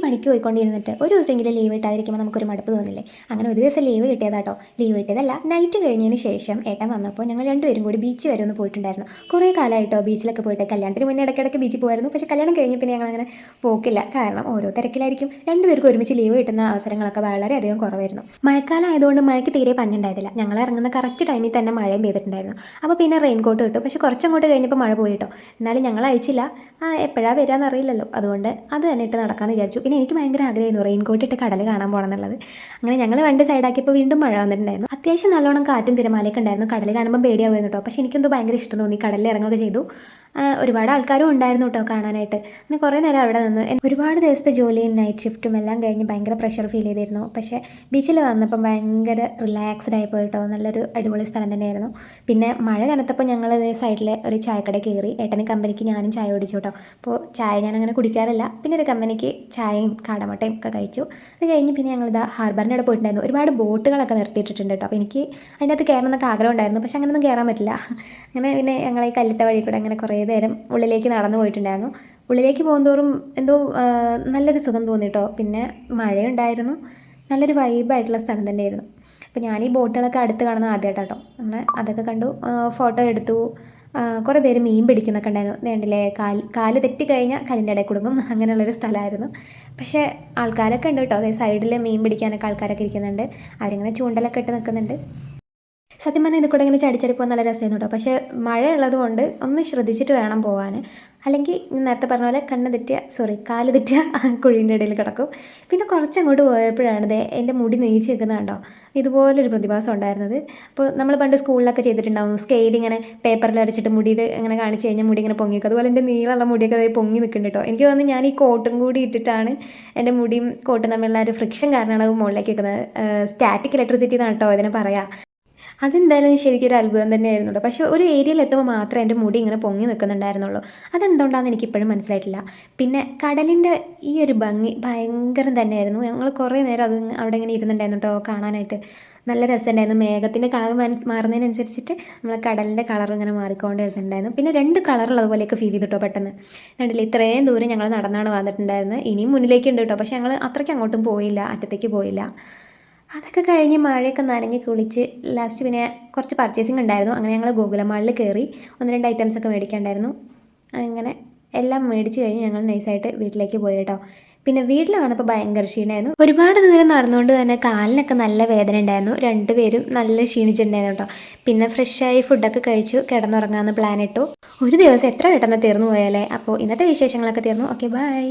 പണിക്ക് പോയിക്കൊണ്ടിരുന്നിട്ട് ഒരു ദിവസമെങ്കിലും ലീവ് കിട്ടാതിരിക്കുമ്പോൾ നമുക്കൊരു മടുപ്പ് തോന്നില്ലേ? അങ്ങനെ ഒരു ദിവസം ലീവ് കിട്ടിയതാട്ടോ. ലീവ് കിട്ടിയതല്ല, നൈറ്റ് കഴിഞ്ഞതിന് ശേഷം ഏട്ടൻ വന്നപ്പോൾ ഞങ്ങൾ രണ്ടുപേരും കൂടി ബീച്ച് വരെ ഒന്ന് പോയിട്ടുണ്ടായിരുന്നു. കുറേ കാലമായിട്ടോ ബീച്ചിലൊക്കെ പോയിട്ട്. കല്യാണത്തിന് മുന്നേ ഇടയ്ക്കിടയ്ക്ക് ബീച്ചിൽ പോകുമായിരുന്നു. പക്ഷേ കല്യാണം കഴിഞ്ഞ് പിന്നെ ഞങ്ങളങ്ങനെ പോക്കില്ല. കാരണം ഓരോ തിരക്കിലായിരിക്കും. രണ്ടുപേർക്കും ഒരുമിച്ച് ലീവ് കിട്ടുന്ന അവസരങ്ങളൊക്കെ വളരെയധികം കുറവായിരുന്നു. മഴക്കാലം ആയതുകൊണ്ട് മഴയ്ക്ക് തീരെ പഞ്ഞുണ്ടായതില്ല. ഞങ്ങൾ ഇറങ്ങുന്ന കറക്റ്റ് ടൈമിൽ തന്നെ മഴയും പെയ്തിട്ടുണ്ടായിരുന്നു. അപ്പോൾ പിന്നെ റെയിൻകോട്ട് കിട്ടും. പക്ഷേ കുറച്ചങ്ങോട്ട് കഴിഞ്ഞപ്പോൾ മഴ പോയിട്ടോ. എന്നാലും ഞങ്ങൾ അയച്ചില്ല. എപ്പോഴാണ് വരികയെന്ന് അറിയില്ലല്ലോ, അതുകൊണ്ട് അത് തന്നെ ഇട്ട് നടക്കാമെന്ന് വിചാരിച്ചു. പിന്നെ എനിക്ക് ഭയങ്കര ആഗ്രഹമായിരുന്നു റെയിൻകോട്ട് ഇട്ട് കടൽ കാണാൻ പോകണം എന്നുള്ളത്. അങ്ങനെ ഞങ്ങൾ വണ്ടി സൈഡാക്കിയപ്പോൾ വീണ്ടും മഴ വന്നിട്ടുണ്ടായിരുന്നു. അത്യാവശ്യം നല്ലോണം കാറ്റും തിരമാലയൊക്കെ ഉണ്ടായിരുന്നു. കടൽ കാണുമ്പോൾ പേടിയാവുമായിരുന്നു കേട്ടോ. പക്ഷേ എനിക്കെന്തോ ഭയങ്കര ഇഷ്ടം തോന്നി. കടലിൽ ഇറങ്ങുകയൊക്കെ ചെയ്തു. ഒരുപാട് ആൾക്കാരും ഉണ്ടായിരുന്നു കേട്ടോ കാണാനായിട്ട്. അങ്ങനെ കുറേ നേരം അവിടെ നിന്ന് ഒരുപാട് ദിവസത്തെ ജോലിയും നൈറ്റ് ഷിഫ്റ്റും എല്ലാം കഴിഞ്ഞ് ഭയങ്കര പ്രഷർ ഫീൽ ചെയ്തിരുന്നു. പക്ഷേ ബീച്ചിൽ വന്നപ്പം ഭയങ്കര റിലാക്സ്ഡ് ആയി പോയിട്ടോ. നല്ലൊരു അടിപൊളി സ്ഥലം തന്നെയായിരുന്നു. പിന്നെ മഴ കനത്തപ്പോൾ ഞങ്ങൾ സൈഡിലെ ഒരു ചായക്കട കയറി. ഏട്ടന് കമ്പനിക്ക് ഞാനും ചായ കുടിച്ചു കേട്ടോ. അപ്പോൾ ചായ ഞാനങ്ങനെ കുടിക്കാറില്ല. പിന്നെ ഒരു കമ്പനിക്ക് ചായയും കാടമുട്ടയും ഒക്കെ കഴിച്ചു. അത് കഴിഞ്ഞ് പിന്നെ ഞങ്ങളിതാ ഹാർബറിൻ്റെ അവിടെ പോയിട്ടുണ്ടായിരുന്നു. ഒരുപാട് ബോട്ടുകളൊക്കെ നിർത്തിയിട്ടിട്ടുണ്ട് കേട്ടോ. അപ്പോൾ എനിക്ക് അതിൻ്റെ അകത്ത് കയറണമെന്നൊക്കെ ആഗ്രഹം ഉണ്ടായിരുന്നു. പക്ഷേ അങ്ങനെയൊന്നും കയറാൻ പറ്റില്ല. അങ്ങനെ പിന്നെ ഞങ്ങൾ ഈ കല്ലിട്ട വഴി കൂടെ അങ്ങനെ കുറേ നേരം ഉള്ളിലേക്ക് നടന്നു പോയിട്ടുണ്ടായിരുന്നു. ഉള്ളിലേക്ക് പോകുന്തോറും എന്തോ നല്ലൊരു സുഖം തോന്നി കേട്ടോ. പിന്നെ മഴയുണ്ടായിരുന്നു. നല്ലൊരു വൈബായിട്ടുള്ള സ്ഥലം തന്നെയായിരുന്നു. അപ്പോൾ ഞാൻ ഈ ബോട്ടുകളൊക്കെ അടുത്ത് കാണുന്നത് ആദ്യമായിട്ടാട്ടോ. അങ്ങനെ അതൊക്കെ കണ്ടു, ഫോട്ടോ എടുത്തു. കുറേ പേര് മീൻ പിടിക്കുന്നൊക്കെ ഉണ്ടായിരുന്നു. വേണ്ടില്ലേ, കാല് തെറ്റിക്കഴിഞ്ഞാൽ കല്ലിൻ്റെ ഇടയിൽ കുടുങ്ങും. അങ്ങനെയുള്ളൊരു സ്ഥലമായിരുന്നു. പക്ഷേ ആൾക്കാരൊക്കെ ഉണ്ട് കേട്ടോ. അതായത് സൈഡിൽ മീൻ പിടിക്കാനൊക്കെ ആൾക്കാരൊക്കെ ഇരിക്കുന്നുണ്ട്. അവരിങ്ങനെ ചൂണ്ടലൊക്കെ ഇട്ട് നിൽക്കുന്നുണ്ട്. സത്യം പറഞ്ഞാൽ ഇത് കൂടെ ഇങ്ങനെ ചടിച്ചടി പോകാൻ നല്ല രസമായിരുന്നു കേട്ടോ. പക്ഷേ മഴ ഉള്ളത് കൊണ്ട് ഒന്ന് ശ്രദ്ധിച്ചിട്ട് വേണം പോകാൻ. അല്ലെങ്കിൽ നേരത്തെ പറഞ്ഞ പോലെ കാല് തെറ്റിയ കുഴീൻ്റെ ഇടയിൽ കിടക്കും. പിന്നെ കുറച്ചങ്ങോട്ട് പോയപ്പോഴാണ് എൻ്റെ മുടി നെയ്ച്ച് വെക്കുന്നത് കണ്ടോ. ഇതുപോലൊരു പ്രതിഭാസം ഉണ്ടായിരുന്നത്. അപ്പോൾ നമ്മൾ പണ്ട് സ്കൂളിലൊക്കെ ചെയ്തിട്ടുണ്ടാവും, സ്കെയിൽ ഇങ്ങനെ പേപ്പറിൽ വരച്ചിട്ട് മുടിയിൽ ഇങ്ങനെ കാണിച്ച് കഴിഞ്ഞാൽ മുടി ഇങ്ങനെ പൊങ്ങിക്കും. അതുപോലെ എൻ്റെ നീളമുള്ള മുടിയൊക്കെ അതായത് പൊങ്ങി നിൽക്കുന്നുണ്ട് കേട്ടോ. എനിക്ക് തോന്നുന്നു ഞാൻ ഈ കോട്ടും കൂടി ഇട്ടിട്ടാണ് എൻ്റെ മുടിയും കോട്ടും തമ്മിലുള്ള ഒരു ഫ്രിക്ഷൻ കാരണമാണ് അത് മുകളിലേക്ക് വെക്കുന്നത്. സ്റ്റാറ്റിക് ഇലക്ട്രിസിറ്റി എന്നാണ് കേട്ടോ ഇതിനെ പറയാം. അതെന്തായാലും ശരിക്കും ഒരു അത്ഭുതം തന്നെയായിരുന്നു കേട്ടോ. പക്ഷേ ഒരു ഏരിയയിൽ എത്തുമ്പോൾ മാത്രമേ എൻ്റെ മുടി ഇങ്ങനെ പൊങ്ങി നിൽക്കുന്നുണ്ടായിരുന്നുള്ളൂ. അതെന്തുകൊണ്ടാണെന്ന് എനിക്കിപ്പോഴും മനസ്സിലായിട്ടില്ല. പിന്നെ കടലിൻ്റെ ഈ ഒരു ഭംഗി ഭയങ്കരം തന്നെയായിരുന്നു. ഞങ്ങൾ കുറേ നേരം അത് അവിടെ ഇങ്ങനെ ഇരുന്നുണ്ടായിരുന്നു കേട്ടോ കാണാനായിട്ട്. നല്ല രസമുണ്ടായിരുന്നു. മേഘത്തിൻ്റെ കളർ മാറുന്നതിനനുസരിച്ചിട്ട് നമ്മൾ കടലിൻ്റെ കളർ ഇങ്ങനെ മാറിക്കൊണ്ട് വരുന്നുണ്ടായിരുന്നു. പിന്നെ രണ്ട് കളറുള്ളത് പോലെയൊക്കെ ഫീൽ ചെയ്തു കേട്ടോ പെട്ടെന്ന്. കണ്ടില്ലേ, ഇത്രയും ദൂരം ഞങ്ങൾ നടന്നാണ് വന്നിട്ടുണ്ടായിരുന്നത്. ഇനിയും മുന്നിലേക്ക് ഉണ്ട് കേട്ടോ. പക്ഷേ ഞങ്ങൾ അത്രയ്ക്ക് അങ്ങോട്ടും പോയില്ല, അറ്റത്തേക്ക് പോയില്ല. അതൊക്കെ കഴിഞ്ഞ് മഴയൊക്കെ നനഞ്ഞ് കുളിച്ച് ലാസ്റ്റ് പിന്നെ കുറച്ച് പർച്ചേസിങ് ഉണ്ടായിരുന്നു. അങ്ങനെ ഞങ്ങൾ ഗോകുലമാളിൽ കയറി ഒന്ന് രണ്ട് ഐറ്റംസൊക്കെ മേടിക്കാനുണ്ടായിരുന്നു. അങ്ങനെ എല്ലാം മേടിച്ച് കഴിഞ്ഞ് ഞങ്ങൾ നൈസായിട്ട് വീട്ടിലേക്ക് പോയി കേട്ടോ. പിന്നെ വീട്ടിൽ വന്നപ്പോൾ ഭയങ്കര ക്ഷീണമായിരുന്നു. ഒരുപാട് ദൂരം നടന്നുകൊണ്ട് തന്നെ കാലിനൊക്കെ നല്ല വേദന ഉണ്ടായിരുന്നു. രണ്ടുപേരും നല്ല ക്ഷീണിച്ചിട്ടുണ്ടായിരുന്നു കേട്ടോ. പിന്നെ ഫ്രഷായി ഫുഡൊക്കെ കഴിച്ചു കിടന്നുറങ്ങാമെന്ന് പ്ലാൻ ഇട്ടു. ഒരു ദിവസം എത്ര പെട്ടെന്ന് തീർന്നു പോയാലേ. അപ്പോൾ ഇന്നത്തെ വിശേഷങ്ങളൊക്കെ തീർന്നു. Okay, by.